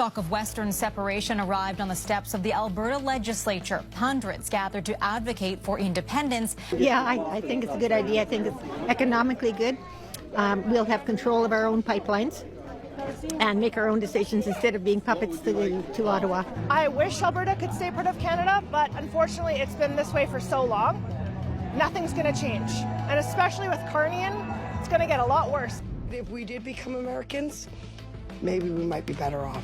Talk of Western separation arrived on the steps of the Alberta legislature. Hundreds gathered to advocate for independence. Yeah, I think it's a good idea. I think it's economically good. We'll have control of our own pipelines and make our own decisions instead of being puppets to Ottawa. I wish Alberta could stay part of Canada, but unfortunately it's been this way for so long. Nothing's going to change. And especially with Carney, it's going to get a lot worse. If we did become Americans, maybe we might be better off.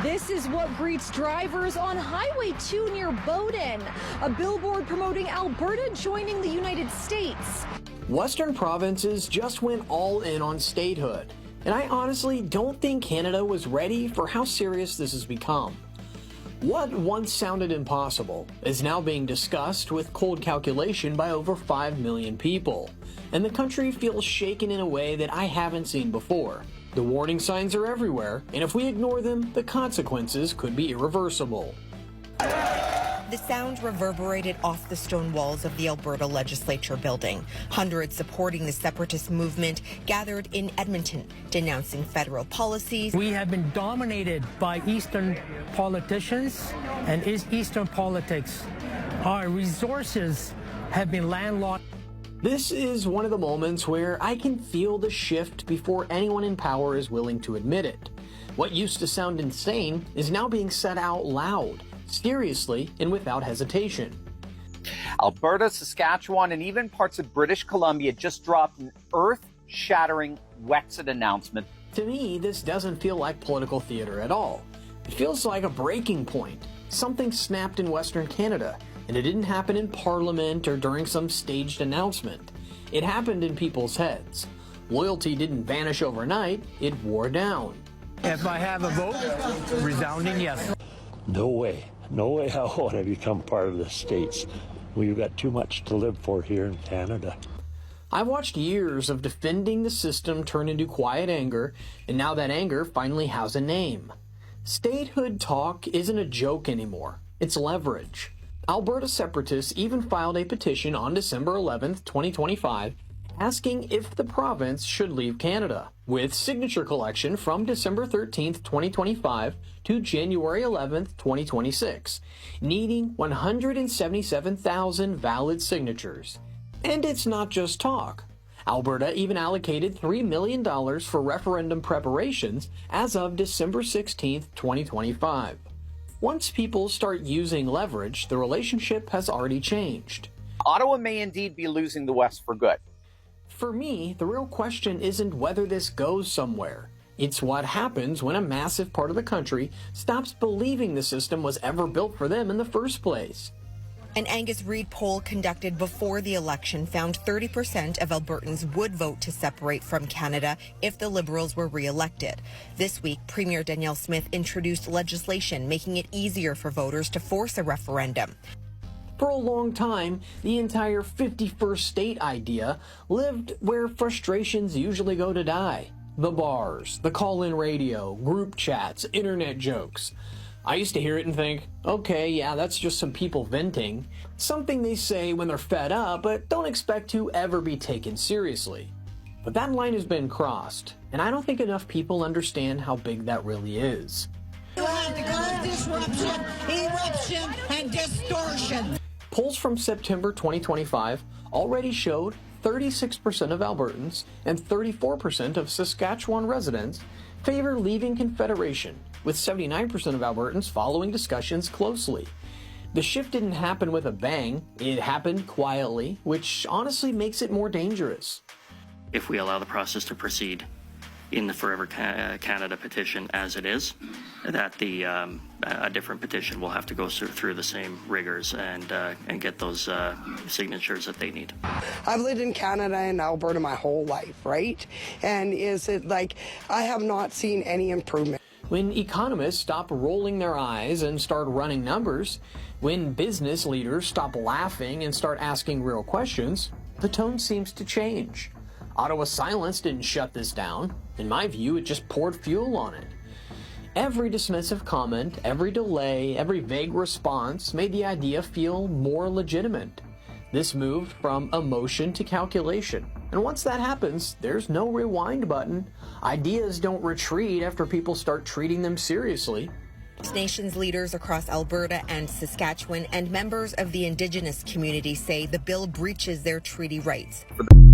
This is what greets drivers on Highway 2 near Bowden, a billboard promoting Alberta joining the United States. Western provinces just went all in on statehood, and I honestly don't think Canada was ready for how serious this has become. What once sounded impossible is now being discussed with cold calculation by over 5 million people, and the country feels shaken in a way that I haven't seen before. The warning signs are everywhere, and if we ignore them, the consequences could be irreversible. The sound reverberated off the stone walls of the Alberta Legislature building. Hundreds supporting the separatist movement gathered in Edmonton, denouncing federal policies. We have been dominated by Eastern politicians and Eastern politics. Our resources have been landlocked. This is one of the moments where I can feel the shift before anyone in power is willing to admit it. What used to sound insane is now being said out loud, seriously and without hesitation. Alberta, Saskatchewan, and even parts of British Columbia just dropped an earth-shattering Wexit announcement. To me, this doesn't feel like political theater at all. It feels like a breaking point. Something snapped in Western Canada, and it didn't happen in Parliament or during some staged announcement. It happened in people's heads. Loyalty didn't vanish overnight, it wore down. If I have a vote, resounding yes. No way I want to become part of the States. We've got too much to live for here in Canada. I've watched years of defending the system turn into quiet anger, and now that anger finally has a name. Statehood talk isn't a joke anymore. It's leverage. Alberta separatists even filed a petition on December 11th, 2025, asking if the province should leave Canada, with signature collection from December 13th, 2025 to January 11th, 2026, needing 177,000 valid signatures. And it's not just talk. Alberta even allocated $3 million for referendum preparations as of December 16th, 2025. Once people start using leverage, the relationship has already changed. Ottawa may indeed be losing the West for good. For me, the real question isn't whether this goes somewhere. It's what happens when a massive part of the country stops believing the system was ever built for them in the first place. An Angus Reid poll conducted before the election found 30% of Albertans would vote to separate from Canada if the Liberals were re-elected. This week, Premier Danielle Smith introduced legislation making it easier for voters to force a referendum. For a long time, the entire 51st state idea lived where frustrations usually go to die. The bars, the call-in radio, group chats, internet jokes. I used to hear it and think, okay, yeah, that's just some people venting. Something they say when they're fed up, but don't expect to ever be taken seriously. But that line has been crossed, and I don't think enough people understand how big that really is. You have to cause disruption, eruption, and distortion. Polls from September 2025 already showed 36% of Albertans and 34% of Saskatchewan residents favor leaving Confederation, with 79% of Albertans following discussions closely. The shift didn't happen with a bang, it happened quietly, which honestly makes it more dangerous. If we allow the process to proceed in the Forever Canada petition as it is, that a different petition will have to go through the same rigors and get those signatures that they need. I've lived in Canada and Alberta my whole life, right? And is it like I have not seen any improvement? When economists stop rolling their eyes and start running numbers, when business leaders stop laughing and start asking real questions, the tone seems to change. Ottawa's silence didn't shut this down. In my view, it just poured fuel on it. Every dismissive comment, every delay, every vague response made the idea feel more legitimate. This moved from emotion to calculation. And once that happens, there's no rewind button. Ideas don't retreat after people start treating them seriously. First Nations leaders across Alberta and Saskatchewan and members of the Indigenous community say the bill breaches their treaty rights. For the